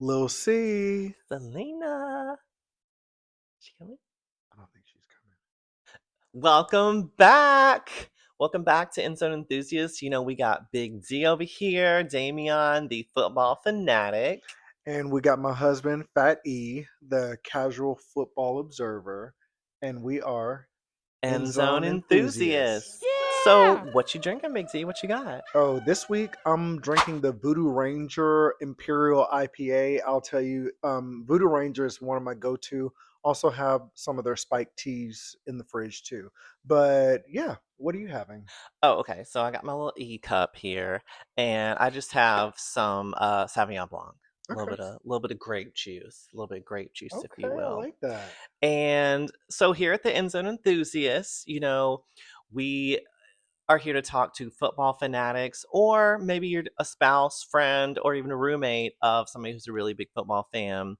Lil C. Celina. She coming? I don't think she's coming. Welcome back. Welcome back to End Zone Enthusiasts. We got Big D over here, Dameon, the football fanatic. And we got my husband, Fat E, the casual football observer. And we are End End Zone Zone enthusiasts. Enthusiasts. So, what you drinking, Big D? What you got? Oh, this week I'm drinking the Voodoo Ranger Imperial IPA. I'll tell you, Voodoo Ranger is one of my go-to. Also have some of their spiked teas in the fridge too. But yeah, what are you having? Oh, okay. So I got my little E cup here, and I just have some Sauvignon Blanc. A little Okay. bit of grape juice, a little bit of grape juice, if Okay, you I will. like that. And so here at the End Zone Enthusiasts, we are here to talk to football fanatics, or maybe you're a spouse, friend, or even a roommate of somebody who's a really big football fan.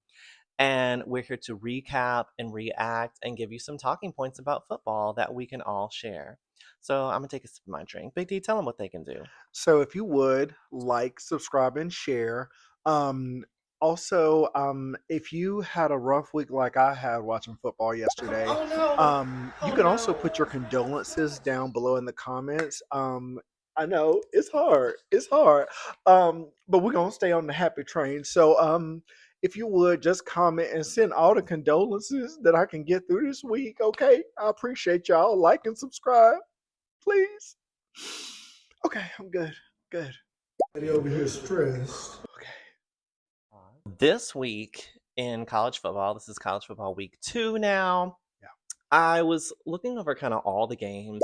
And we're here to recap and react and give you some talking points about football that we can all share. So I'm going to take a sip of my drink. Big D, tell them what they can do. So if you would like, subscribe, and share. Um, also, if you had a rough week like I had watching football yesterday, Oh no! you Oh can also put your no! condolences down below in the comments. I know it's hard, but we're gonna stay on the happy train. So, if you would just comment and send all the condolences that I can get through this week, okay? I appreciate y'all. Like and subscribe, please. Okay, I'm good. Good. Everybody over here stressed. Okay. This week in college football, this is college football week 2 now. Yeah. I was looking over kind of all the games.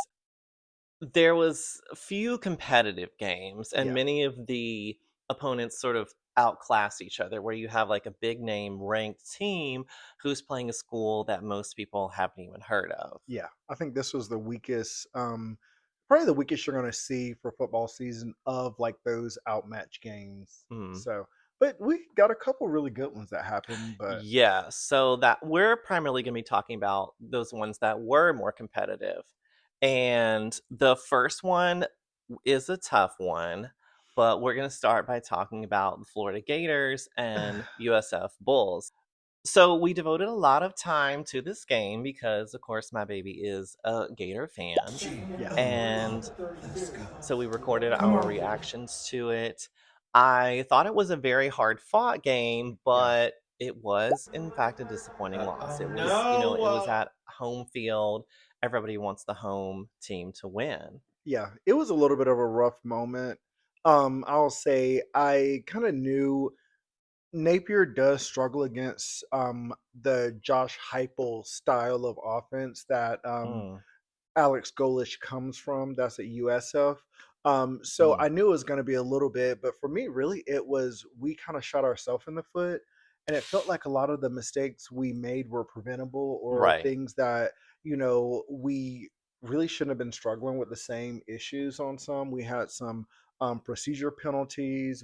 There was a few competitive games, and Yeah. many of the opponents sort of outclass each other, where you have like a big name ranked team who's playing a school that most people haven't even heard of. Yeah. I think this was the weakest, probably the weakest you're going to see for football season of like those outmatch games. Mm. So, but we got a couple really good ones that happened. But Yeah, so that we're primarily going to be talking about those ones that were more competitive. And the first one is a tough one, but we're going to start by talking about the Florida Gators and USF Bulls. So we devoted a lot of time to this game because, of course, my baby is a Gator fan. yeah, And so we recorded Come our on. reactions to it. I thought it was a very hard fought game, yeah, but it was in fact a disappointing loss. It was, it was at home field. Everybody wants the home team to win. yeah. It was a little bit of a rough moment. I'll say I kind of knew Napier does struggle against the Josh Heupel style of offense that Mm, Alex Golish comes from. That's at USF. So mm, I knew it was going to be a little bit, but for me, really, it was we kind of shot ourselves in the foot, and it felt like a lot of the mistakes we made were preventable or right. things that we really shouldn't have been struggling with the same issues on some. We had some procedure penalties.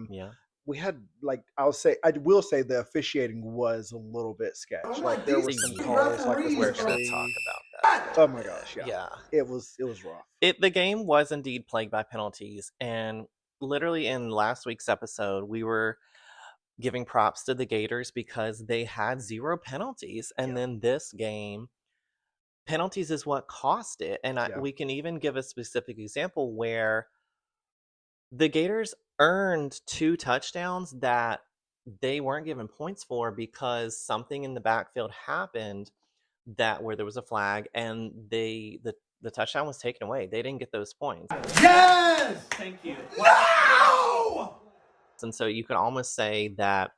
Yeah. We had like I will say the officiating was a little bit I'm sketch. Like like, there these were some calls, like referees We're gonna are. talk especially about that. oh my gosh, yeah, Yeah. it was rough. The game was indeed plagued by penalties, and literally in last week's episode, we were giving props to the Gators because they had 0 penalties, and Yeah, then this game, penalties is what cost it, and yeah, we can even give a specific example where the Gators earned 2 touchdowns that they weren't given points for because something in the backfield happened that where there was a flag and the touchdown was taken away. They didn't get those points. Yes! Thank you. No! And so you can almost say that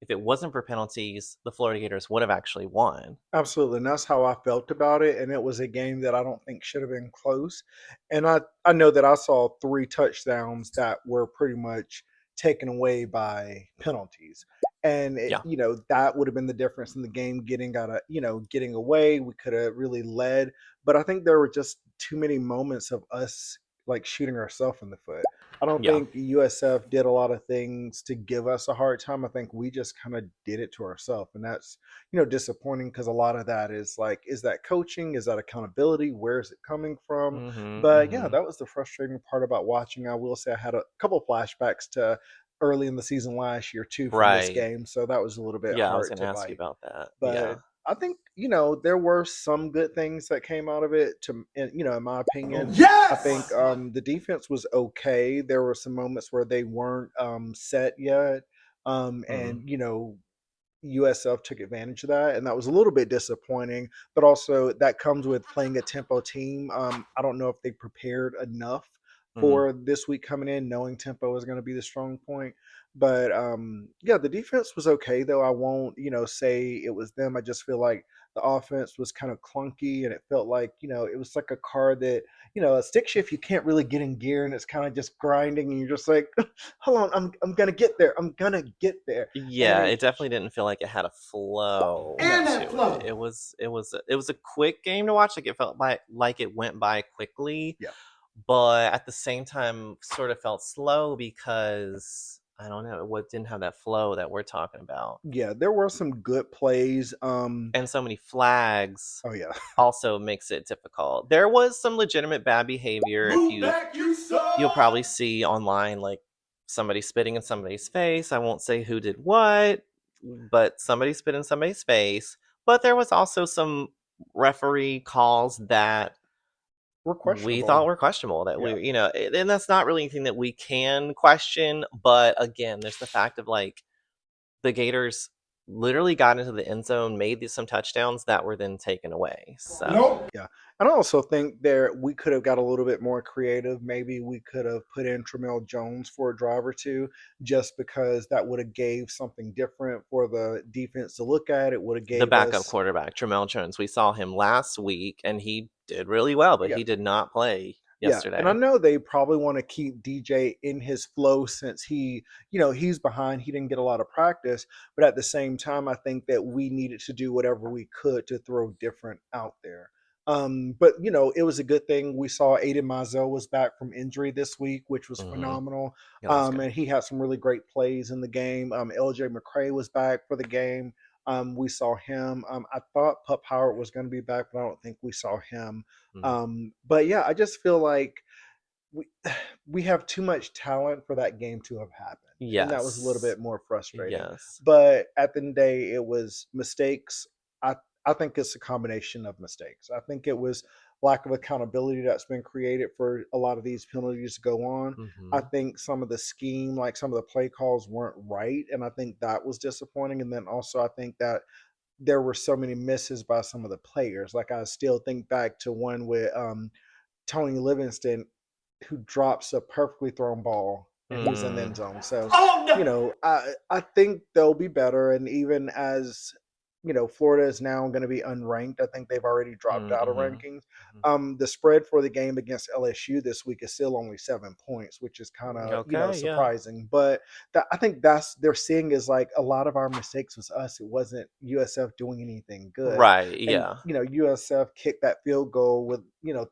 if it wasn't for penalties, the Florida Gators would have actually won. absolutely. And that's how I felt about it. And it was a game that I don't think should have been close. And I know that I saw 3 touchdowns that were pretty much taken away by penalties. And Yeah. that would have been the difference in the game getting away. We could have really led, but I think there were just too many moments of us like shooting ourselves in the foot. I don't Yeah. think USF did a lot of things to give us a hard time. I think we just kind of did it to ourselves, and that's disappointing because a lot of that is like, is that coaching? Is that accountability? Where is it coming from? Mhm. But yeah, Mhm. that was the frustrating part about watching. I will say I had a couple flashbacks to early in the season last year too from this Right. game, so that was a little bit Yeah, I was hard going to to ask you bite. about that. But Yeah. I think there were some good things that came out of it. In my opinion, I think Yes! the defense was okay. There were some moments where they weren't set yet, Mm. and USF took advantage of that, and that was a little bit disappointing. But also, that comes with playing a tempo team. I don't know if they prepared enough Mm. for this week coming in, knowing tempo is going to be the strong point. But yeah, the defense was okay, though. I won't, say it was them. I just feel like the offense was kind of clunky, and it felt like, it was like a car that, a stick shift you can't really get in gear, and it's kind of just grinding, and you're just like, hold on, I'm gonna get there. I'm gonna get there, and Yeah, it definitely didn't feel like it had a flow And no. that to it. flow. It was a quick game to watch. Like it felt like it went by quickly, Yeah. but at the same time, sort of felt slow because I don't know, what didn't have that flow that we're talking about, Yeah, there were some good plays. and so many flags Oh yeah, also makes it difficult. There was some legitimate bad behavior. If Move back, you you'll probably suck! see online like somebody spitting in somebody's face. I won't say who did what, but somebody spit in somebody's face. But there was also some referee calls that we're we thought questionable. were questionable, that Yeah, and that's not really anything that we can question. But again, there's the fact of like the Gators literally got into the end zone, made some touchdowns that were then taken away. So Nope. yeah. And I also think we could have got a little bit more creative. Maybe we could have put in Tramel Jones for a drive or two, just because that would have gave something different for the defense to look at. It would have the gave backup us quarterback, Tramel Jones, we saw him last week and he did really well, but yeah. he did not play Yeah, and I yesterday. know they probably want to keep DJ in his flow since he's behind. He didn't get a lot of practice, but at the same time, I think that we needed to do whatever we could to throw different out there. But it was a good thing we saw Aiden Mazel was back from injury this week, which was Hmm. phenomenal. Yeah, that's good. And he had some really great plays in the game. LJ McCray was back for the game. We saw him. I thought Pup Howard was going to be back, but I don't think we saw him. Mm. But yeah, I just feel like we we have too much talent for that game to have happened, and that was a little Yes. bit more frustrating. Yes. But at the end of the day, it was mistakes. I I think it's a combination of mistakes. I think it was lack of accountability that's been created for a lot of these penalties to go on. I Hmm. think some of the scheme, like some of the play calls, weren't right, and I think that was disappointing. And then also, I think that there were so many misses by some of the players. Like I still think back to one with Tony Livingston, who drops a perfectly thrown ball and he was in the Mm. end zone. So, Oh no! I think they'll be better. And even as Florida is now going to be unranked. I think they've already dropped out of Mm-hmm. rankings. The spread for the game against LSU this week is still only 7 points, which is kind of Okay, yeah. surprising. But I think they're seeing is like a lot of our mistakes was us. It wasn't USF doing anything good. Right, And yeah. USF kicked that field goal with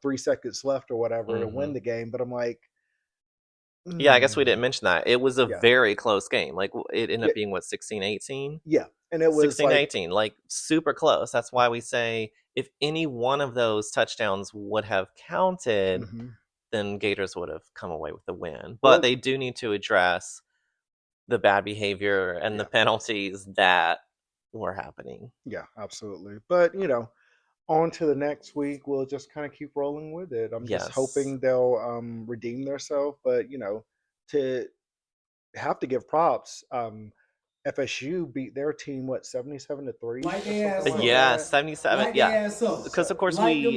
3 seconds left or whatever to Hmm. win the game. But I'm like, Yeah, I guess we didn't mm, mention that. It was a yeah, very close game. Like it ended yeah, up being what, 16-18? yeah. And it was 16 to like, 18, like super close. That's why we say if any one of those touchdowns would have counted, mhm. then Gators would have come away with the win. But Well, they do need to address the bad behavior and the yeah, penalties that were happening. yeah, absolutely. But on to the next week. We'll just kind of keep rolling with it. I'm just Yes. hoping they'll redeem themselves, but to have to give props. FSU beat their team 77-3 Light or their something ass like up. Yeah, that. 77. Light Yeah. their ass up. Because, of So course, Light them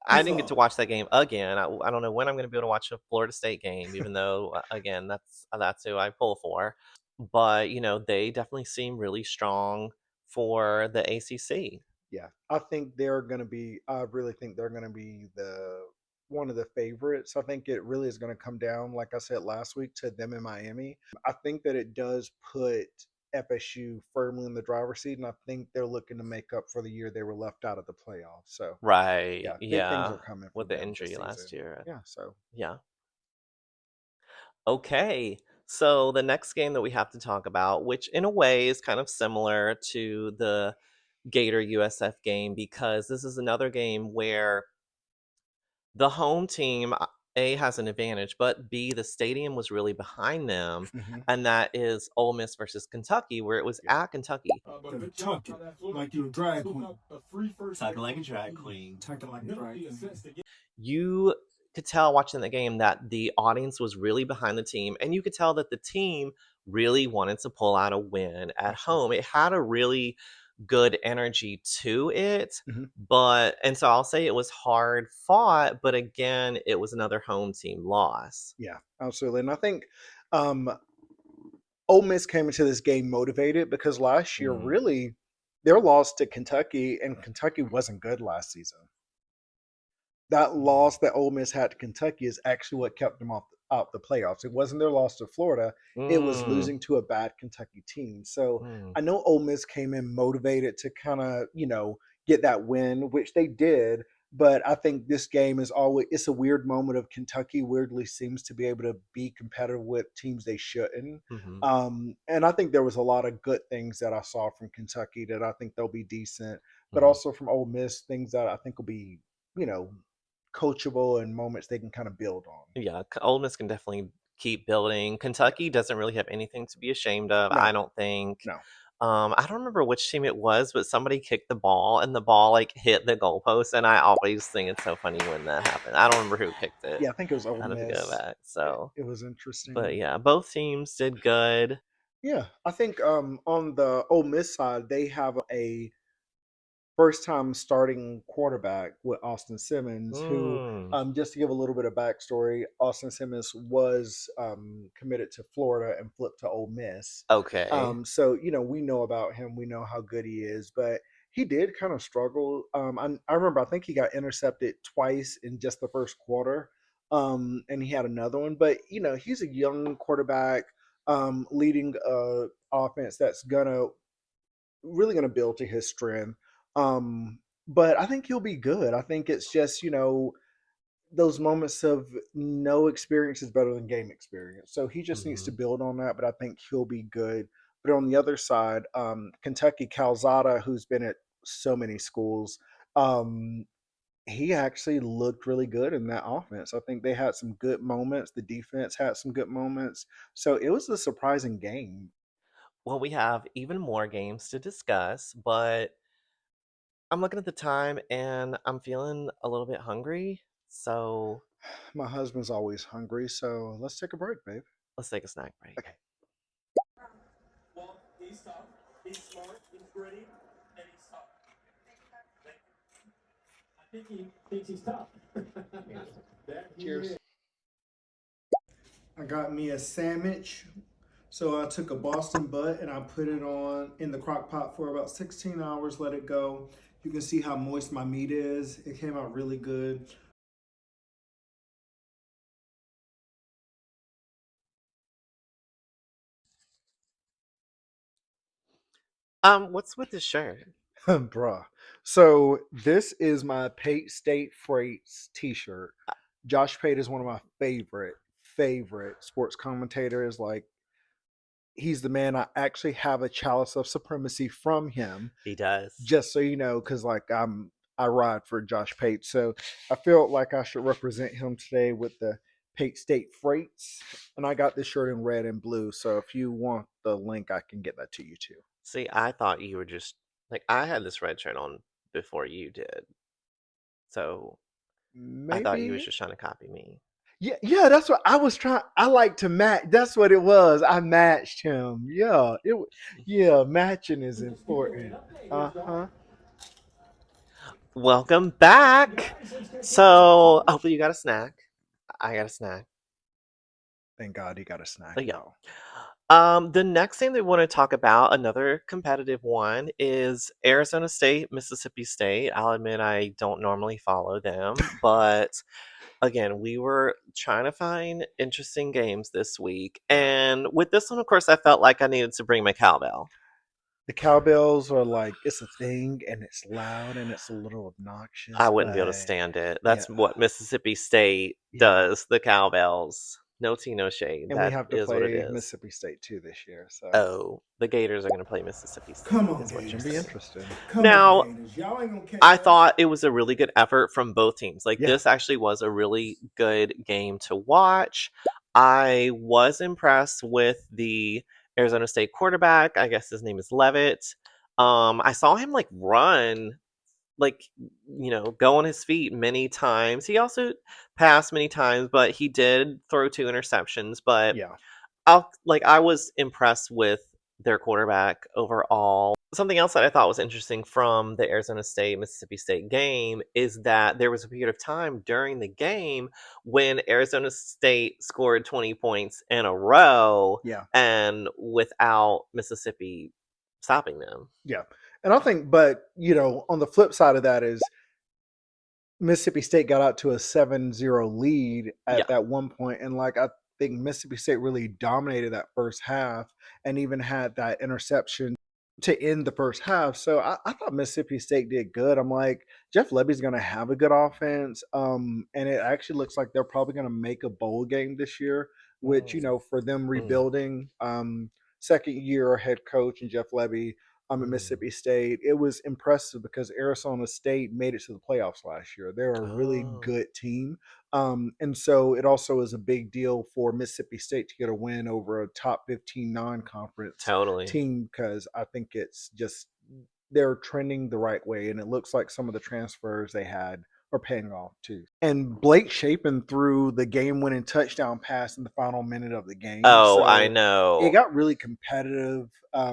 I motherfuckers didn't get to up. watch that game again. I don't know when I'm going to be able to watch a Florida State game, even though, again, that's who I pull for. But, they definitely seem really strong for the ACC. yeah, I think they're going to be. I really think they're going to be the one of the favorites. I think it really is going to come down, like I said last week, to them in Miami. I think that it does put FSU firmly in the driver's seat, and I think they're looking to make up for the year they were left out of the playoffs. So Right. yeah, big things Yeah. are coming for With the them this injury last season. year. Yeah, so Yeah. Okay. So the next game that we have to talk about, which in a way is kind of similar to the Gator USF game, because this is another game where the home team, A has an advantage, but B, the stadium was really behind them, Mhm. and that is Ole Miss versus Kentucky, where it was Yeah. at Kentucky. Kentucky, like you a drag queen. Talking like a drag queen. Talking like a drag queen. You could tell watching the game that the audience was really behind the team, and you could tell that the team really wanted to pull out a win at home. It had a really good energy to it, Mhm. and so I'll say it was hard fought, but again, it was another home team loss. Yeah, absolutely. And I think um, Ole Miss came into this game motivated because last year, Mm, really, their loss to Kentucky, and Kentucky wasn't good last season. That loss that Ole Miss had to Kentucky is actually what kept them out the playoffs. It wasn't their loss to Florida; it was mm, losing to a bad Kentucky team. So mm, I know Ole Miss came in motivated to kind of get that win, which they did. But I think this game is always it's a weird moment of Kentucky weirdly seems to be able to be competitive with teams they shouldn't. mhm, And I think there was a lot of good things that I saw from Kentucky that I think they'll be decent, but mhm. also from Ole Miss things that I think will be you know coachable and moments they can kind of build on. Yeah, Ole Miss can definitely keep building. Kentucky doesn't really have anything to be ashamed of, I No, don't think. no. I don't remember which team it was, but somebody kicked the ball and the ball like hit the goalpost, and I always think it's so funny when that happened. I don't remember who kicked it. Yeah, I think it was Ole I'd have to go Miss. back. It, So, it was but interesting. yeah, both teams did good. Yeah, I think on the Ole Miss side, they have a first time starting quarterback with Austin Simmons, who, Mm, just to give a little bit of backstory, Austin Simmons was committed to Florida and flipped to Ole Miss. okay. So, we know about him, we know how good he is, but he did kind of struggle. I remember, I think he got intercepted twice in just the first quarter, and he had another one, but, he's a young quarterback leading offense that's really going to build to his strength. Um, but I think he'll be good. I think it's just those moments of no experience is better than game experience. So he just needs to Hmm. build on that. But I think he'll be good. But on the other side, Kentucky Calzada, who's been at so many schools, um, he actually looked really good in that offense. I think they had some good moments. The defense had some good moments. So it was a surprising game. Well, we have even more games to discuss, but I'm looking at the time and I'm feeling a little bit hungry. So My husband's always hungry, so let's take a break, babe. let's take a snack break. Okay. Well, he's tough. He's smart. He's gritty, and he's tough. I think he thinks he's tough. That he Cheers. is. I got me a sandwich. So I took a Boston butt and I put it on in the crock pot for about 16 hours, let it go. You can see how moist my meat is. It came out really good. What's with this shirt? Bruh. So this is my Pate State Freights t-shirt. Josh Pate is one of my favorite sports commentators. Like he's the man. I actually have a chalice of supremacy from him, He does. just so you know, because like I ride for Josh Pate. So I felt like I should represent him today with the Pate State Freights. And I got this shirt in red and blue. So if you want the link, I can get that to you too. See, I thought you were just like I had this red shirt on before you did. So I thought you was Maybe. just trying to copy me. Yeah, yeah, that's what I was trying. I like to match. That's what it was. I matched him. Yeah, yeah, matching is important. Uh huh. Welcome back. So hopefully you got a snack. I got a snack. Thank God he got a snack, But yeah. y'all. The next thing they want to talk about, another competitive one, is Arizona State, Mississippi State. I'll admit I don't normally follow them, but again, we were trying to find interesting games this week. Yeah, And with this one, of course, I felt like I needed to bring my cowbell. the cowbells are like it's a thing, and it's loud, and it's a little I obnoxious, wouldn't be able to but stand it. yeah, That's what Mississippi State yeah. does, the cowbells. No tea, no shade. And we That have to is what it play is. Mississippi State too this year. So Oh, the Gators are going to play Mississippi State. Come on, Is what you're it's gonna be Gators. saying. interesting. Come on, Now, Gators. Y'all ain't gonna catch I us. thought it was a really good effort from both teams. Like, Yeah. this actually was a really good game to watch. I was impressed with the Arizona State quarterback. I guess his name is Levitt. I saw him like run, like, go on his feet many times. He also passed many times, but he did throw 2 interceptions. But Yeah. I was impressed with their quarterback overall. Something else that I thought was interesting from the Arizona State Mississippi State game is that there was a period of time during the game when Arizona State scored 20 points in a row Yeah. and without Mississippi stopping them. Yeah. And I think, but on the flip side of that is Mississippi State got out to a 7-0 lead Yeah. at that one point, and like I think Mississippi State really dominated that first half and even had that interception to end the first half. So I thought Mississippi State did good. I'm like, Jeff Lebby's going to have a good offense, and it actually looks like they're probably going to make a bowl game this year, which for them rebuilding, second year head coach and Jeff Levy. At Mississippi State, it was impressive because Arizona State made it to the playoffs last year. They're a really Oh, good team. And so it also is a big deal for Mississippi State to get a win over a top 15 non conference totally. team because I think it's just they're trending the right way. And it looks like some of the transfers they had are paying off too. And Blake Shapen threw the game winning touchdown pass in the final minute of the game. Oh, I So it know. got really competitive.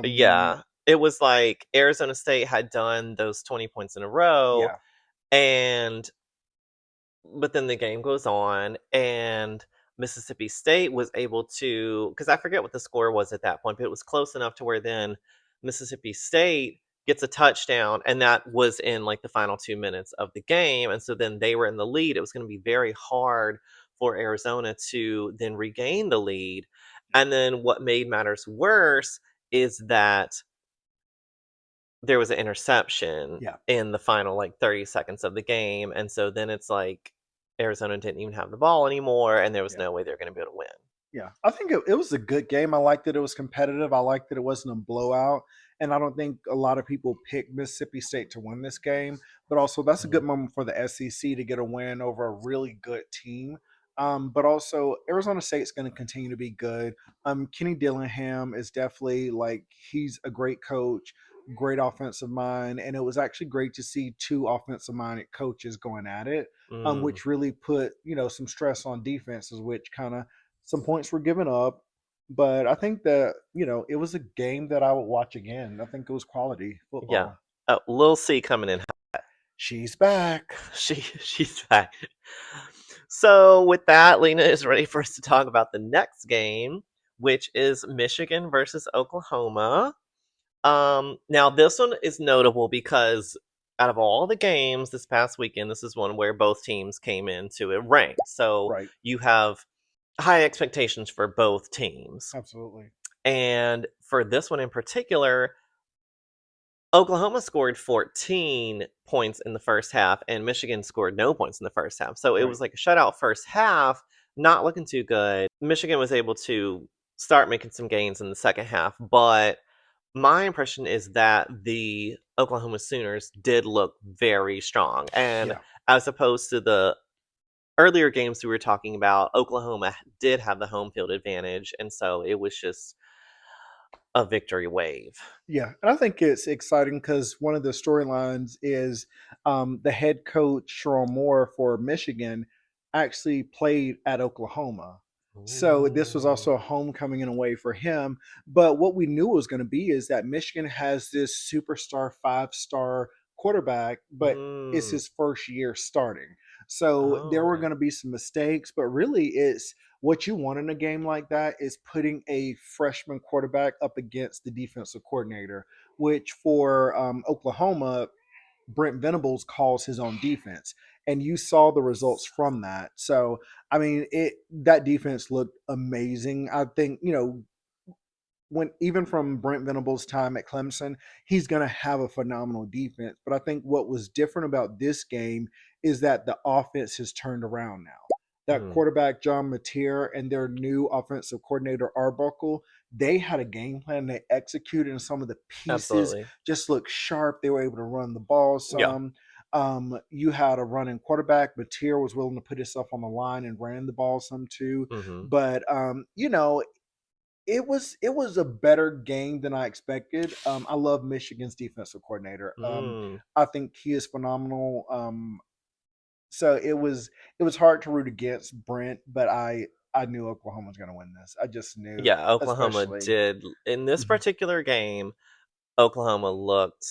Yeah. It was like Arizona State had done those 20 points in a row, Yeah. and but then the game goes on, and Mississippi State was able to, because I forget what the score was at that point, but it was close enough to where then Mississippi State gets a touchdown, and that was in like the final 2 minutes of the game. And so then they were in the lead. It was going to be very hard for Arizona to then regain the lead. And then what made matters worse is that there was an interception Yeah. in the final like 30 seconds of the game. And so then it's like Arizona didn't even have the ball anymore, and there was Yeah. no way they were going to be able to win. Yeah, I think it was a good game. I liked that it was competitive. I liked that it wasn't a blowout. And I don't think a lot of people picked Mississippi State to win this game. But also, that's a good moment for the SEC to get a win over a really good team. But also, Arizona State's going to continue to be good. Kenny Dillingham is definitely like he's a great coach, great offensive mind, and it was actually great to see two offensive-minded coaches going at it, which really put some stress on defenses, which kind of some points were given up, but I think that it was a game that I would watch again. I think it was quality Yeah. football. Oh, Lil C coming in. She's back. She's back. So with that, Lena is ready for us to talk about the next game, which is Michigan versus Oklahoma. Now this one is notable because out of all the games this past weekend, this is one where both teams came into it ranked. So Right. you have high expectations for both teams. Absolutely. And for this one in particular, Oklahoma scored 14 points in the first half, and Michigan scored no points in the first half. So it Right. was like a shutout first half, not looking too good. Michigan was able to start making some gains in the second half, but my impression is that the Oklahoma Sooners did look very strong. And Yeah. as opposed to the earlier games we were talking about, Oklahoma did have the home field advantage, and so it was just a victory wave. Yeah, and I think it's exciting because one of the storylines is the head coach Sharon Moore for Michigan actually played at Oklahoma. So this was also a homecoming in a way for him. But what we knew it was going to be is that Michigan has this superstar 5-star quarterback, but it's Mm. his first year starting. So Oh, there were okay. going to be some mistakes, but really it's what you want in a game like that is putting a freshman quarterback up against the defensive coordinator, which for Oklahoma, Brent Venables calls his own defense. And you saw the results from that. So, I mean, that defense looked amazing. I think, when even from Brent Venables' time at Clemson, he's going to have a phenomenal defense. But I think what was different about this game is that the offense has turned around now. that Mm, quarterback John Mateer and their new offensive coordinator Arbuckle, they had a game plan. They executed, and some of the pieces absolutely. just looked sharp. They were able to run the ball Yeah. some. You had a running quarterback. Mateer was willing to put himself on the line and ran the ball some too. Hmm. But it was a better game than I expected. I love Michigan's defensive coordinator. Mm. I think he is phenomenal. So it was hard to root against Brent, but I knew Oklahoma was going to win this. I just knew, Yeah, Oklahoma especially. did in this Mhm. particular game. Oklahoma looked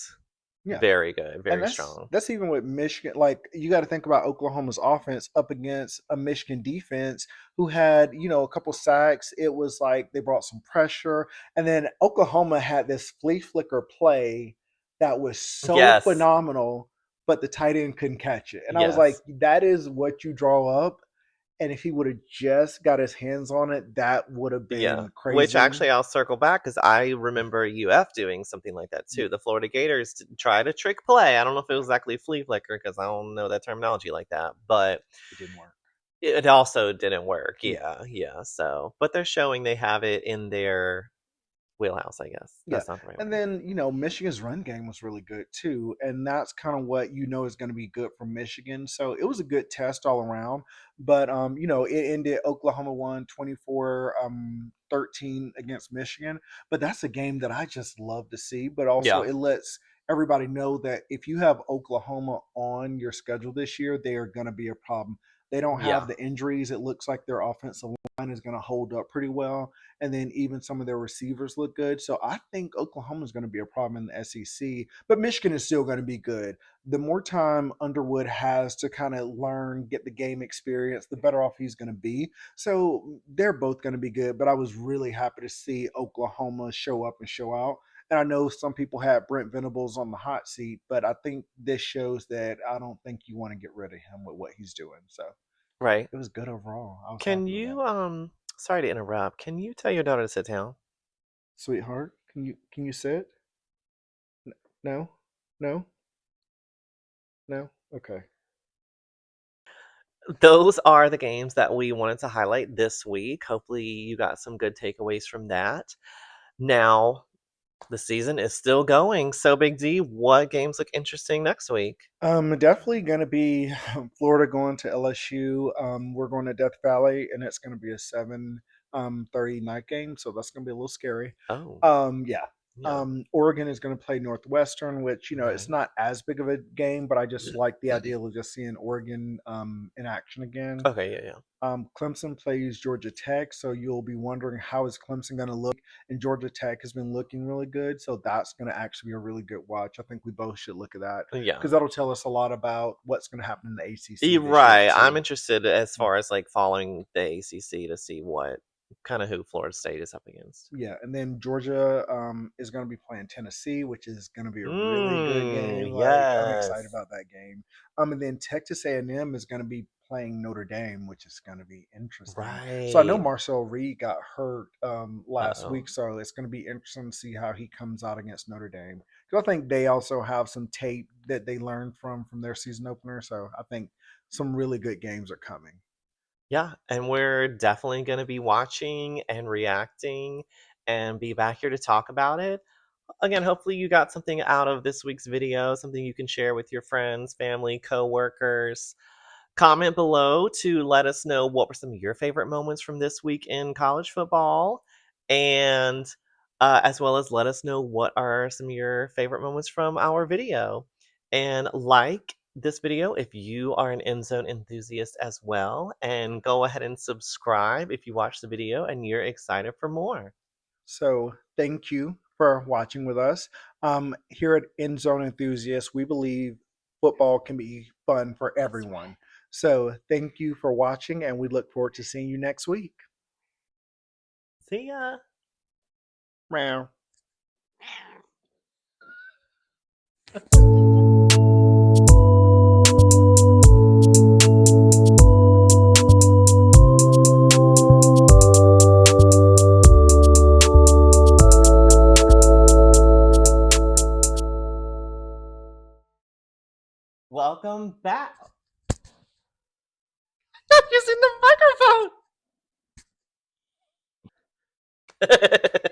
Yeah. very good, And very that's strong. that's even with Michigan. Like you got to think about Oklahoma's offense up against a Michigan defense who had a couple sacks. It was like they brought some pressure, and then Oklahoma had this flea flicker play that was so Yes, phenomenal, but the tight end couldn't catch it. And I was like, yes. that is what you draw up. And if he would have just got his hands on it, that would have Yeah, been which crazy. actually I'll circle back because I remember UF doing something like that Yeah, too. The Florida Gators tried a trick play. I don't know if it was exactly flea flicker because I don't know that terminology like that, but it didn't work. it also didn't work. Yeah. Yeah, yeah. So, but they're showing they have it in their wheelhouse, I guess. Yeah. That's not the right And word. then, Michigan's run game was really good too. And that's kind of what is going to be good for Michigan. So it was a good test all around. But it ended Oklahoma won 24-13 against Michigan. But that's a game that I just love to see. But also Yeah, it lets everybody know that if you have Oklahoma on your schedule this year, they are going to be a problem. They don't have yeah, the injuries. It looks like their offensive line is going to hold up pretty well, and then even some of their receivers look good. So I think Oklahoma is going to be a problem in the SEC, but Michigan is still going to be good. The more time Underwood has to kind of learn, get the game experience, the better off he's going to be. So they're both going to be good, but I was really happy to see Oklahoma show up and show out. And I know some people had Brent Venables on the hot seat, but I think this shows that I don't think you want to get rid of him with what he's doing. So right. it was good overall. I was Can happy with that. you sorry to interrupt. Can you tell your daughter to sit down? Sweetheart, can you sit? No? No? No? Okay. Those are the games that we wanted to highlight this week. Hopefully, you got some good takeaways from that. Now, the season is still going. So, Big D, what games look interesting next week? Definitely gonna be Florida going to LSU. We're going to Death Valley, and it's gonna be a 7:30 night game, so that's gonna be a little scary. Oh, Yeah. yeah. Oregon is going to play Northwestern, which it's Right. not as big of a game, but I just like the idea of just seeing Oregon in action again. Okay, yeah, yeah. Clemson plays Georgia Tech, so you'll be wondering how is Clemson going to look. And Georgia Tech has been looking really good, so that's going to actually be a really good watch. I think we both should look at that Yeah. because that'll tell us a lot about what's going to happen in the ACC this year Right. I'm too. interested as Mm. far as like following the ACC to see what kind of who Florida State is up against. Yeah, and then Georgia is going to be playing Tennessee, which is going to be a really good game. Like I'm excited Yes. about that game. And then Texas A&M is going to be playing Notre Dame, which is going to be interesting. So I know Right. Marcel Reed got hurt last Uh-oh. week, so it's going to be interesting to see how he comes out against Notre Dame. Because I think they also have some tape that they learned from their season opener. So I think some really good games are coming. Yeah, and we're definitely going to be watching and reacting and be back here to talk about it. Again, hopefully you got something out of this week's video, something you can share with your friends, family, coworkers. Comment below to let us know what were some of your favorite moments from this week in college football, and as well as let us know what are some of your favorite moments from our video. And like this video if you are an end zone enthusiast as well, and go ahead and subscribe if you watch the video and you're excited for more. So thank you for watching with us. Here at End Zone Enthusiasts, we believe football can be fun for everyone. So thank you for watching, and we look forward to seeing you next week. See ya. Meow. Welcome back. using the microphone.